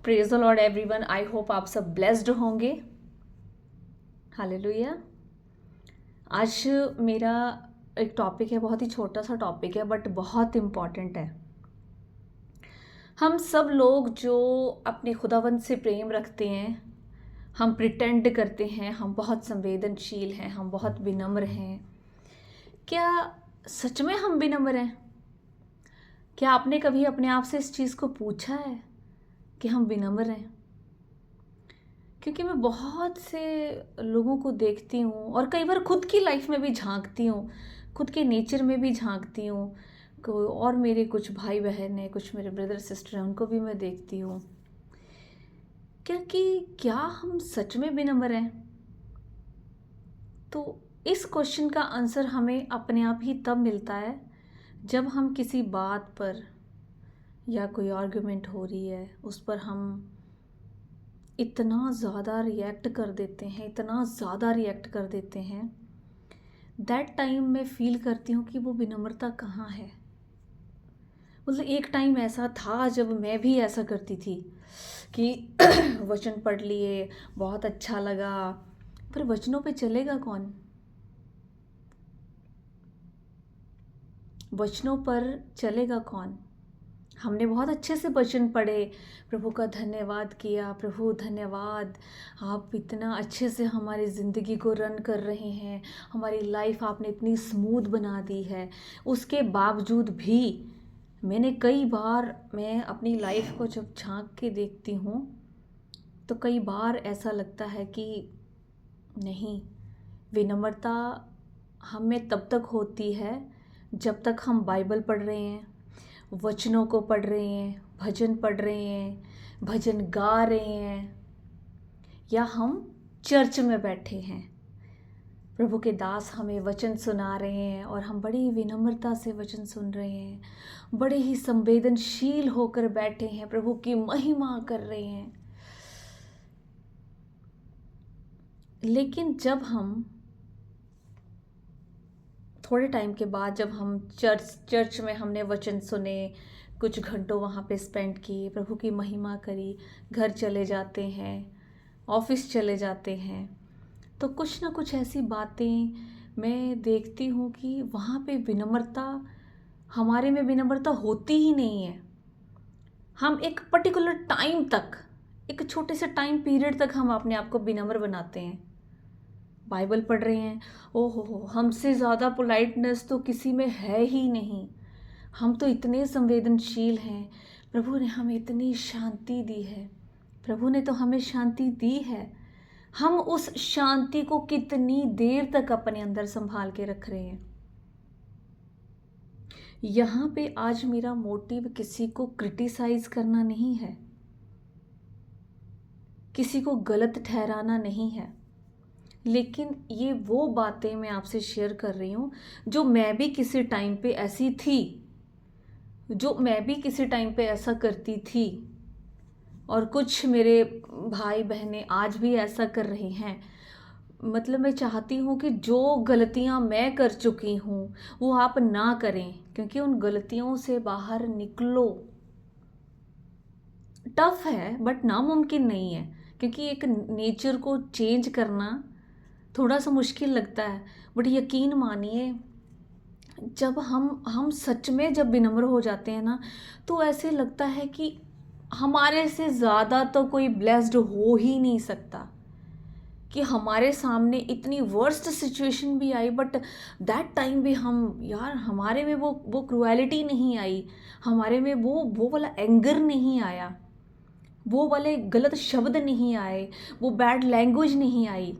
Praise the Lord everyone. I hope आप सब blessed होंगे। हालेलुया। आज मेरा एक टॉपिक है, बहुत ही छोटा सा टॉपिक है बट बहुत इम्पॉर्टेंट है। हम सब लोग जो अपने खुदावंद से प्रेम रखते हैं, हम प्रिटेंड करते हैं हम बहुत संवेदनशील हैं, हम बहुत विनम्र हैं। क्या सच में हम विनम्र हैं? क्या आपने कभी अपने आप से इस चीज़ को पूछा है कि हम विनम्र हैं? क्योंकि मैं बहुत से लोगों को देखती हूँ और कई बार खुद की लाइफ में भी झांकती हूँ, खुद के नेचर में भी झांकती हूँ। और मेरे कुछ भाई बहन हैं, कुछ मेरे ब्रदर सिस्टर हैं, उनको भी मैं देखती हूँ। क्या हम सच में विनम्र हैं? तो इस क्वेश्चन का आंसर हमें अपने आप ही तब मिलता है जब हम किसी बात पर या कोई आर्गुमेंट हो रही है, उस पर हम इतना ज़्यादा रिएक्ट कर देते हैं, इतना ज़्यादा रिएक्ट कर देते हैं। दैट टाइम मैं फील करती हूँ कि वो विनम्रता कहाँ है। मतलब एक टाइम ऐसा था जब मैं भी ऐसा करती थी कि वचन पढ़ लिए, बहुत अच्छा लगा, पर वचनों पे चलेगा कौन? वचनों पर चलेगा कौन? हमने बहुत अच्छे से वचन पढ़े, प्रभु का धन्यवाद किया, प्रभु धन्यवाद, आप इतना अच्छे से हमारी ज़िंदगी को रन कर रहे हैं, हमारी लाइफ आपने इतनी स्मूथ बना दी है। उसके बावजूद भी मैंने कई बार, मैं अपनी लाइफ को जब झांक के देखती हूँ तो कई बार ऐसा लगता है कि नहीं, विनम्रता हम में तब तक होती है जब तक हम बाइबल पढ़ रहे हैं, वचनों को पढ़ रहे हैं, भजन पढ़ रहे हैं, भजन गा रहे हैं, या हम चर्च में बैठे हैं, प्रभु के दास हमें वचन सुना रहे हैं और हम बड़ी विनम्रता से वचन सुन रहे हैं, बड़े ही संवेदनशील होकर बैठे हैं, प्रभु की महिमा कर रहे हैं। लेकिन जब हम थोड़े टाइम के बाद, जब हम चर्च में हमने वचन सुने, कुछ घंटों वहाँ पे स्पेंड किए, प्रभु की महिमा करी, घर चले जाते हैं, ऑफिस चले जाते हैं, तो कुछ ना कुछ ऐसी बातें मैं देखती हूँ कि वहाँ पे विनम्रता, हमारे में विनम्रता होती ही नहीं है। हम एक पर्टिकुलर टाइम तक, एक छोटे से टाइम पीरियड तक हम अपने आप को विनम्र बनाते हैं। बाइबल पढ़ रहे हैं, ओहो हमसे ज़्यादा पोलाइटनेस तो किसी में है ही नहीं, हम तो इतने संवेदनशील हैं, प्रभु ने हमें इतनी शांति दी है, प्रभु ने तो हमें शांति दी है। हम उस शांति को कितनी देर तक अपने अंदर संभाल के रख रहे हैं। यहाँ पे आज मेरा मोटिव किसी को क्रिटिसाइज करना नहीं है, किसी को गलत ठहराना नहीं है, लेकिन ये वो बातें मैं आपसे शेयर कर रही हूँ जो मैं भी किसी टाइम पे ऐसी थी, जो मैं भी किसी टाइम पे ऐसा करती थी, और कुछ मेरे भाई बहनें आज भी ऐसा कर रहे हैं। मतलब मैं चाहती हूँ कि जो गलतियाँ मैं कर चुकी हूँ वो आप ना करें, क्योंकि उन गलतियों से बाहर निकलो। टफ है बट नामुमकिन नहीं है, क्योंकि एक नेचर को चेंज करना थोड़ा सा मुश्किल लगता है, बट यकीन मानिए जब हम सच में जब विनम्र हो जाते हैं ना, तो ऐसे लगता है कि हमारे से ज़्यादा तो कोई ब्लेस्ड हो ही नहीं सकता। कि हमारे सामने इतनी वर्स्ट सिचुएशन भी आई, बट दैट टाइम भी हम, यार हमारे में वो क्रुएलिटी नहीं आई, हमारे में वो वाला एंगर नहीं आया, वो वाले गलत शब्द नहीं आए, वो बैड लैंग्वेज नहीं आई।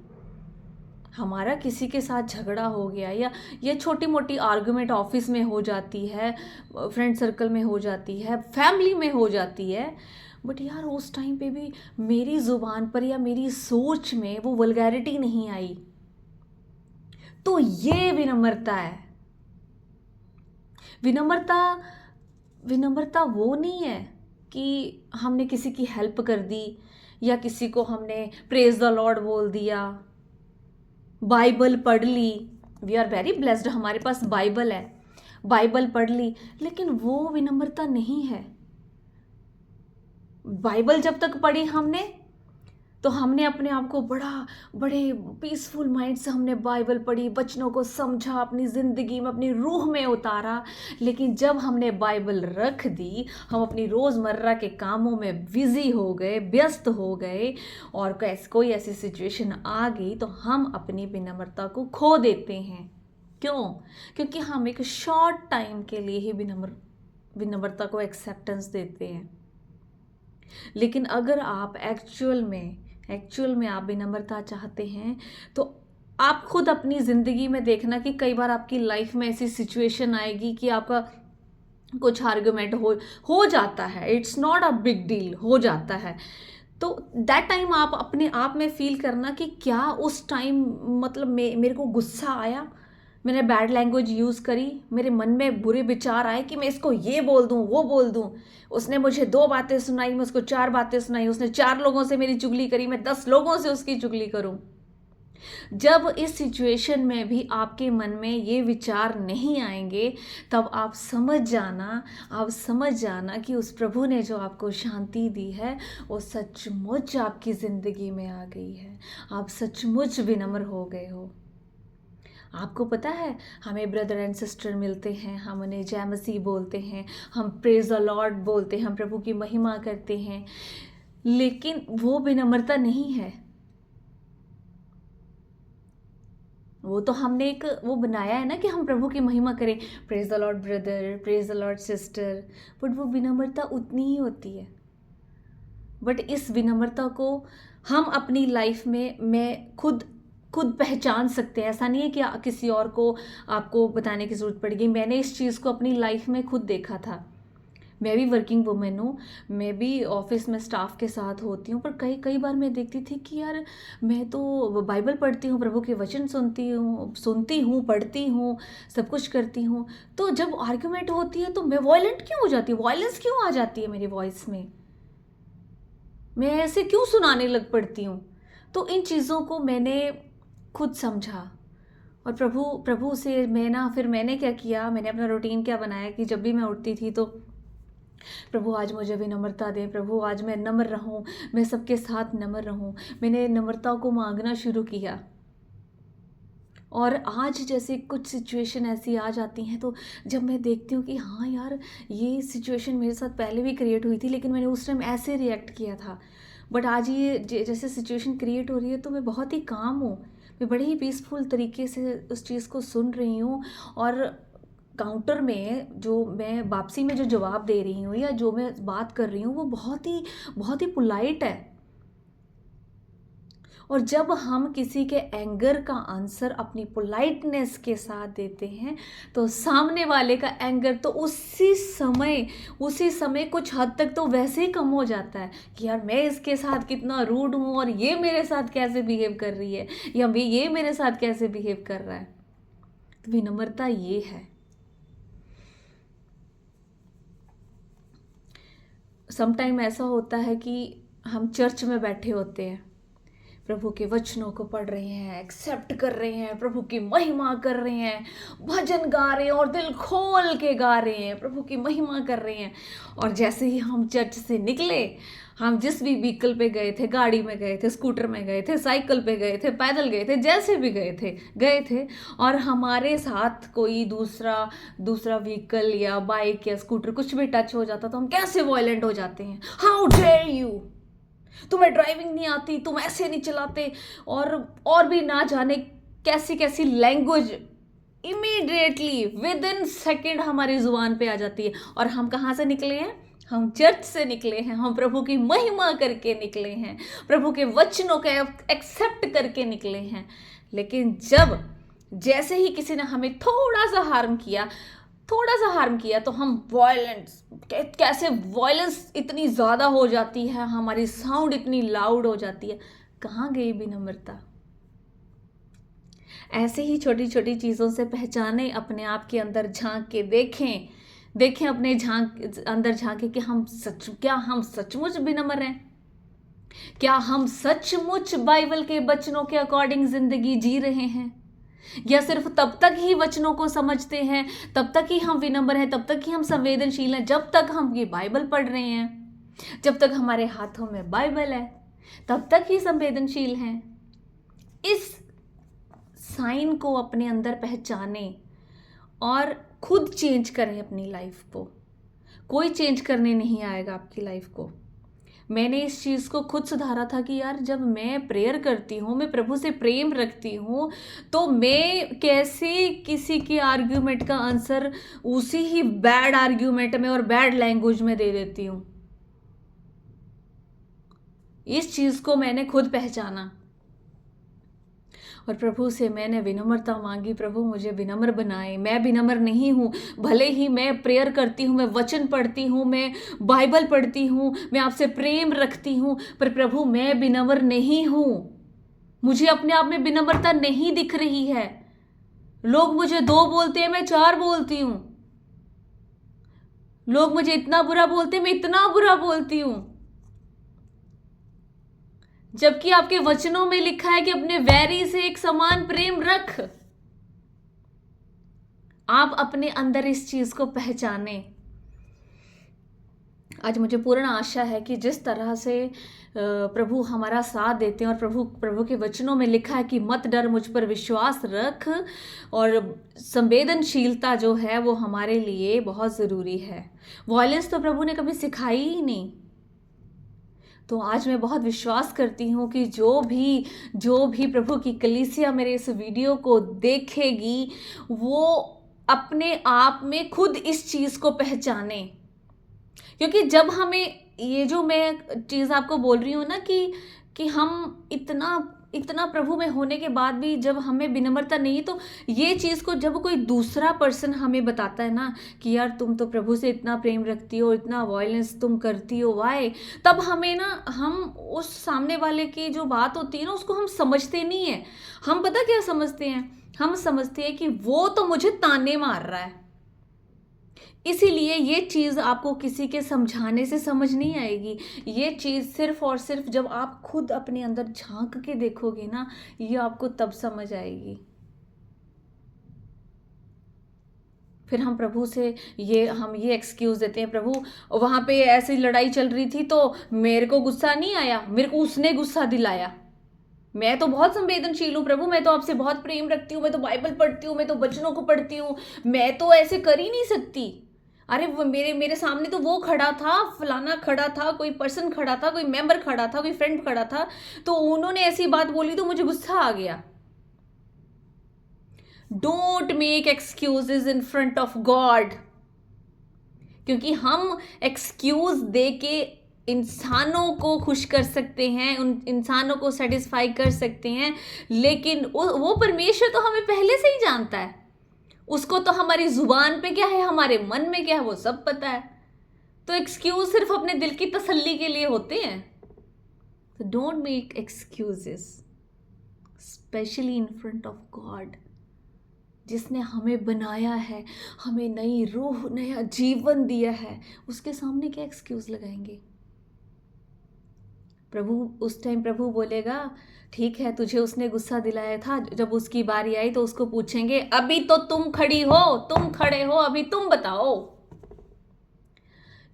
हमारा किसी के साथ झगड़ा हो गया, या ये छोटी मोटी आर्गुमेंट ऑफिस में हो जाती है, फ्रेंड सर्कल में हो जाती है, फैमिली में हो जाती है, बट यार उस टाइम पे भी मेरी ज़ुबान पर या मेरी सोच में वो वल्गैरिटी नहीं आई। तो ये विनम्रता है। विनम्रता विनम्रता वो नहीं है कि हमने किसी की हेल्प कर दी, या किसी को हमने प्रेज द लॉर्ड बोल दिया, बाइबल पढ़ ली। वी आर वेरी ब्लेस्ड, हमारे पास बाइबल है, बाइबल पढ़ ली, लेकिन वो विनम्रता नहीं है। बाइबल जब तक पढ़ी हमने, तो हमने अपने आप को बड़े पीसफुल माइंड से हमने बाइबल पढ़ी, वचनों को समझा, अपनी ज़िंदगी में अपनी रूह में उतारा। लेकिन जब हमने बाइबल रख दी, हम अपनी रोज़मर्रा के कामों में बिज़ी हो गए, व्यस्त हो गए, और कोई ऐसी सिचुएशन आ गई तो हम अपनी विनम्रता को खो देते हैं। क्यों? क्योंकि हम एक शॉर्ट टाइम के लिए ही विनम्रता को एक्सेप्टेंस देते हैं। लेकिन अगर आप एक्चुअल में आप विनम्रता चाहते हैं, तो आप खुद अपनी ज़िंदगी में देखना कि कई बार आपकी लाइफ में ऐसी सिचुएशन आएगी कि आपका कुछ आर्गुमेंट हो जाता है, it's not a big deal, हो जाता है। तो दैट टाइम आप अपने आप में फील करना कि क्या उस टाइम मतलब मेरे को गुस्सा आया, मैंने बैड लैंग्वेज यूज़ करी, मेरे मन में बुरे विचार आए कि मैं इसको ये बोल दूँ, वो बोल दूँ। उसने मुझे 2 बातें सुनाई, मैं उसको 4 बातें सुनाई, उसने 4 लोगों से मेरी चुगली करी, मैं 10 लोगों से उसकी चुगली करूँ। जब इस सिचुएशन में भी आपके मन में ये विचार नहीं आएंगे, तब आप समझ जाना कि उस प्रभु ने जो आपको शांति दी है, वो सचमुच आपकी ज़िंदगी में आ गई है। आप सचमुच विनम्र हो गए हो। आपको पता है, हमें ब्रदर एंड सिस्टर मिलते हैं, हम उन्हें जय मसीह बोलते हैं, हम प्रेज द लॉर्ड बोलते हैं, हम प्रभु की महिमा करते हैं, लेकिन वो विनम्रता नहीं है। वो तो हमने एक वो बनाया है ना कि हम प्रभु की महिमा करें, praise the Lord brother, praise the Lord sister, but वो विनम्रता उतनी ही होती है। बट इस विनम्रता को हम अपनी लाइफ में मैं खुद पहचान सकते हैं। ऐसा नहीं है कि किसी और को आपको बताने की ज़रूरत पड़ेगी। मैंने इस चीज़ को अपनी लाइफ में खुद देखा था। मैं भी वर्किंग वुमेन हूँ, मैं भी ऑफिस में स्टाफ के साथ होती हूँ, पर कई बार मैं देखती थी कि यार मैं तो बाइबल पढ़ती हूँ, प्रभु के वचन सुनती हूँ, पढ़ती हूँ, सब कुछ करती हूँ, तो जब आर्ग्यूमेंट होती है तो मैं वॉयलेंट क्यों हो जाती हूँ, वॉयलेंस क्यों आ जाती है मेरी वॉइस में, मैं ऐसे क्यों सुनाने लग पड़ती हूँ। तो इन चीज़ों को मैंने खुद समझा, और प्रभु से फिर मैंने क्या किया, मैंने अपना रूटीन क्या बनाया कि जब भी मैं उठती थी तो प्रभु आज मुझे विनम्रता दे, प्रभु आज मैं नम्र रहूं, मैं सबके साथ नम्र रहूं। मैंने नम्रता को मांगना शुरू किया। और आज जैसे कुछ सिचुएशन ऐसी आ जाती हैं, तो जब मैं देखती हूँ कि हाँ यार, ये सिचुएशन मेरे साथ पहले भी क्रिएट हुई थी, लेकिन मैंने उस टाइम ऐसे रिएक्ट किया था, बट आज ये जैसे सिचुएशन क्रिएट हो रही है तो मैं बहुत ही काम हूँ, मैं बड़े ही पीसफुल तरीके से उस चीज़ को सुन रही हूँ, और काउंटर में जो मैं वापसी में जो जवाब दे रही हूँ या जो मैं बात कर रही हूँ वो बहुत ही पोलाइट है। और जब हम किसी के एंगर का आंसर अपनी पोलाइटनेस के साथ देते हैं, तो सामने वाले का एंगर तो उसी समय कुछ हद तक तो वैसे ही कम हो जाता है कि यार मैं इसके साथ कितना रूड हूँ, और ये मेरे साथ कैसे बिहेव कर रही है, या ये मेरे साथ कैसे बिहेव कर रहा है। तो विनम्रता ये है। समटाइम ऐसा होता है कि हम चर्च में बैठे होते हैं, प्रभु के वचनों को पढ़ रहे हैं, एक्सेप्ट कर रहे हैं, प्रभु की महिमा कर रहे हैं, भजन गा रहे हैं और दिल खोल के गा रहे हैं, प्रभु की महिमा कर रहे हैं। और जैसे ही हम चर्च से निकले, हम जिस भी व्हीकल पे गए थे, गाड़ी में गए थे, स्कूटर में गए थे, साइकिल पे गए थे, पैदल गए थे, जैसे भी गए थे, और हमारे साथ कोई दूसरा व्हीकल या बाइक या स्कूटर कुछ भी टच हो जाता तो हम कैसे वॉयलेंट हो जाते हैं, हाउ डेयर यू, तुम्हें ड्राइविंग नहीं आती, तुम ऐसे नहीं चलाते, और भी ना जाने कैसी कैसी language immediately with in second हमारी जुबान पे आ जाती है। और हम कहाँ से निकले हैं? हम चर्च से निकले हैं, हम प्रभु की महिमा करके निकले हैं, प्रभु के वचनों को एक्सेप्ट करके निकले हैं। लेकिन जैसे ही किसी ने हमें थोड़ा सा हार्म किया तो हम कैसे वॉयलेंस इतनी ज़्यादा हो जाती है, हमारी साउंड इतनी लाउड हो जाती है। कहाँ गई विनम्रता? ऐसे ही छोटी छोटी चीज़ों से पहचाने, अपने आप के अंदर झांक के देखें अपने अंदर झांके कि क्या हम सचमुच विनम्र हैं? क्या हम सचमुच बाइबल के वचनों के अकॉर्डिंग जिंदगी जी रहे हैं, या सिर्फ तब तक ही वचनों को समझते हैं, तब तक ही हम विनम्र हैं, तब तक ही हम संवेदनशील हैं जब तक हम ये बाइबल पढ़ रहे हैं? जब तक हमारे हाथों में बाइबल है तब तक ही संवेदनशील हैं। इस साइन को अपने अंदर पहचानें और खुद चेंज करें अपनी लाइफ को। कोई चेंज करने नहीं आएगा आपकी लाइफ को। मैंने इस चीज़ को खुद सुधारा था कि यार जब मैं प्रेयर करती हूँ, मैं प्रभु से प्रेम रखती हूँ, तो मैं कैसे किसी के आर्ग्यूमेंट का आंसर उसी ही बैड आर्ग्यूमेंट में और बैड लैंग्वेज में दे देती हूँ। इस चीज़ को मैंने खुद पहचाना और प्रभु से मैंने विनम्रता मांगी, प्रभु मुझे विनम्र बनाए। मैं विनम्र नहीं हूँ, भले ही मैं प्रेयर करती हूँ, मैं वचन पढ़ती हूँ, मैं बाइबल पढ़ती हूँ, मैं आपसे प्रेम रखती हूँ, पर प्रभु मैं विनम्र नहीं हूँ। मुझे अपने आप में विनम्रता नहीं दिख रही है। लोग मुझे 2 बोलते हैं, मैं 4 बोलती हूँ। लोग मुझे इतना बुरा बोलते हैं, मैं इतना बुरा बोलती हूँ। जबकि आपके वचनों में लिखा है कि अपने वैरी से एक समान प्रेम रख। आप अपने अंदर इस चीज को पहचाने। आज मुझे पूर्ण आशा है कि जिस तरह से प्रभु हमारा साथ देते हैं और प्रभु के वचनों में लिखा है कि मत डर, मुझ पर विश्वास रख, और संवेदनशीलता जो है वो हमारे लिए बहुत ज़रूरी है। वॉयलेंस तो प्रभु ने कभी सिखाई ही नहीं। तो आज मैं बहुत विश्वास करती हूँ कि जो भी प्रभु की कलीसिया मेरे इस वीडियो को देखेगी, वो अपने आप में खुद इस चीज़ को पहचाने। क्योंकि जब हमें ये जो मैं चीज़ आपको बोल रही हूँ ना कि हम इतना प्रभु में होने के बाद भी जब हमें विनम्रता नहीं, तो ये चीज़ को जब कोई दूसरा पर्सन हमें बताता है ना कि यार तुम तो प्रभु से इतना प्रेम रखती हो, इतना वायलेंस तुम करती हो, वाई, तब हमें ना, हम उस सामने वाले की जो बात होती है ना उसको हम समझते नहीं है। हम पता क्या समझते हैं? हम समझते हैं कि वो तो मुझे ताने मार रहा है। इसीलिए ये चीज़ आपको किसी के समझाने से समझ नहीं आएगी। ये चीज़ सिर्फ और सिर्फ जब आप खुद अपने अंदर झांक के देखोगे ना, ये आपको तब समझ आएगी। फिर हम प्रभु से हम ये एक्सक्यूज़ देते हैं, प्रभु वहाँ पे ऐसी लड़ाई चल रही थी तो मेरे को गुस्सा नहीं आया, मेरे को उसने गुस्सा दिलाया। मैं तो बहुत संवेदनशील हूँ प्रभु, मैं तो आपसे बहुत प्रेम रखती हूँ, मैं तो बाइबल पढ़ती हूँ, मैं तो वचनों को पढ़ती हूँ, मैं तो ऐसे कर ही नहीं सकती। अरे मेरे सामने तो वो खड़ा था, फलाना खड़ा था, कोई पर्सन खड़ा था, कोई मेंबर खड़ा था, कोई फ्रेंड खड़ा था, तो उन्होंने ऐसी बात बोली तो मुझे गुस्सा आ गया। Don't make excuses in front of God. क्योंकि हम एक्सक्यूज दे के इंसानों को खुश कर सकते हैं, उन इंसानों को सेटिस्फाई कर सकते हैं, लेकिन वो परमेश्वर तो हमें पहले से ही जानता है। उसको तो हमारी जुबान पे क्या है, हमारे मन में क्या है, वो सब पता है। तो एक्सक्यूज सिर्फ अपने दिल की तसल्ली के लिए होते हैं। तो don't make excuses, specially in front of God, जिसने हमें बनाया है, हमें नई रूह, नया जीवन दिया है, उसके सामने क्या एक्सक्यूज लगाएंगे? उस टाइम प्रभु बोलेगा, ठीक है तुझे उसने गुस्सा दिलाया था, जब उसकी बारी आई तो उसको पूछेंगे, अभी तो तुम खड़ी हो, तुम खड़े हो, अभी तुम बताओ।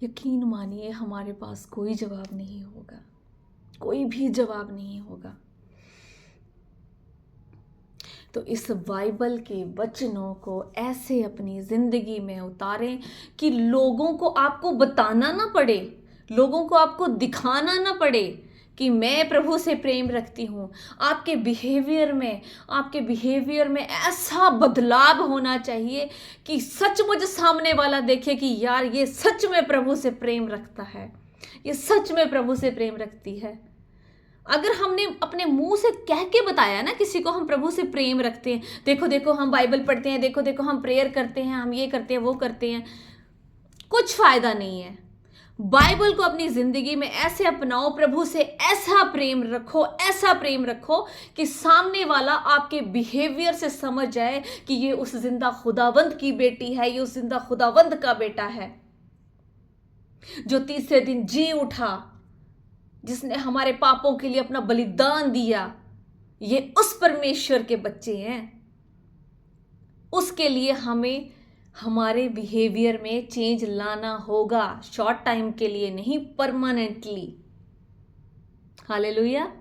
यकीन मानिए हमारे पास कोई जवाब नहीं होगा, कोई भी जवाब नहीं होगा। तो इस बाइबल के वचनों को ऐसे अपनी जिंदगी में उतारें कि लोगों को आपको बताना ना पड़े, लोगों को आपको दिखाना ना पड़े कि मैं प्रभु से प्रेम रखती हूँ। आपके बिहेवियर में ऐसा बदलाव होना चाहिए कि सचमुच सामने वाला देखे कि यार ये सच में प्रभु से प्रेम रखता है, ये सच में प्रभु से प्रेम रखती है। अगर हमने अपने मुंह से कह के बताया ना किसी को हम प्रभु से प्रेम रखते हैं, देखो देखो हम बाइबल पढ़ते हैं, देखो देखो हम प्रेयर करते हैं, हम ये करते हैं, वो करते हैं, कुछ फायदा नहीं है। बाइबल को अपनी जिंदगी में ऐसे अपनाओ, प्रभु से ऐसा प्रेम रखो कि सामने वाला आपके बिहेवियर से समझ जाए कि ये उस जिंदा खुदावंद की बेटी है, ये उस जिंदा खुदावंद का बेटा है, जो तीसरे दिन जी उठा, जिसने हमारे पापों के लिए अपना बलिदान दिया। ये उस परमेश्वर के बच्चे हैं। उसके लिए हमारे बिहेवियर में चेंज लाना होगा, शॉर्ट टाइम के लिए नहीं, परमानेंटली। हालेलुया।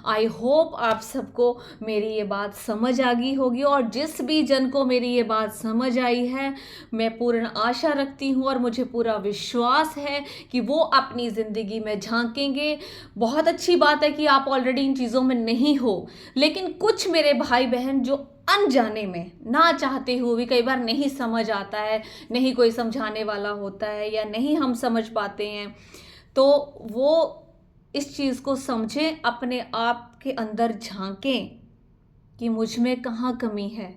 आई होप आप सबको मेरी ये बात समझ आ गई होगी, और जिस भी जन को मेरी ये बात समझ आई है, मैं पूर्ण आशा रखती हूँ और मुझे पूरा विश्वास है कि वो अपनी ज़िंदगी में झांकेंगे। बहुत अच्छी बात है कि आप ऑलरेडी इन चीज़ों में नहीं हो, लेकिन कुछ मेरे भाई बहन जो अनजाने में, ना चाहते हुए भी, कई बार नहीं समझ आता है, नहीं कोई समझाने वाला होता है, या नहीं हम समझ पाते हैं, तो वो इस चीज़ को समझें, अपने आप के अंदर झांकें कि मुझ में कहाँ कमी है,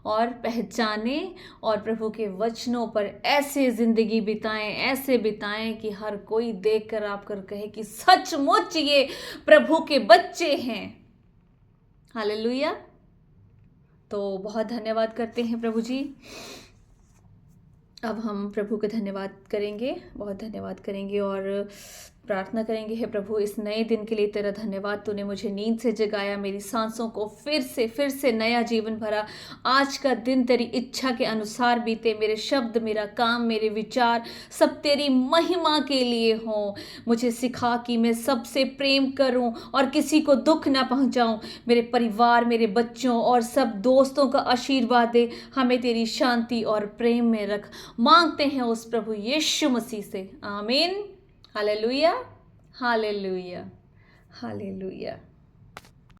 और पहचानें, और प्रभु के वचनों पर ऐसे ज़िंदगी बिताएं, ऐसे बिताएं कि हर कोई देखकर आपकर कहे कि सचमुच ये प्रभु के बच्चे हैं। हालेलुया। तो बहुत धन्यवाद करते हैं प्रभु जी। अब हम प्रभु का धन्यवाद करेंगे, बहुत धन्यवाद करेंगे, और प्रार्थना करेंगे। हे प्रभु, इस नए दिन के लिए तेरा धन्यवाद, तूने मुझे नींद से जगाया, मेरी सांसों को फिर से नया जीवन भरा। आज का दिन तेरी इच्छा के अनुसार बीते, मेरे शब्द, मेरा काम, मेरे विचार सब तेरी महिमा के लिए हों। मुझे सिखा कि मैं सबसे प्रेम करूं और किसी को दुख ना पहुंचाऊं। मेरे परिवार, मेरे बच्चों और सब दोस्तों का आशीर्वाद दे, हमें तेरी शांति और प्रेम में रख। मांगते हैं उस प्रभु यीशु मसीह से, आमीन। Hallelujah, hallelujah, hallelujah.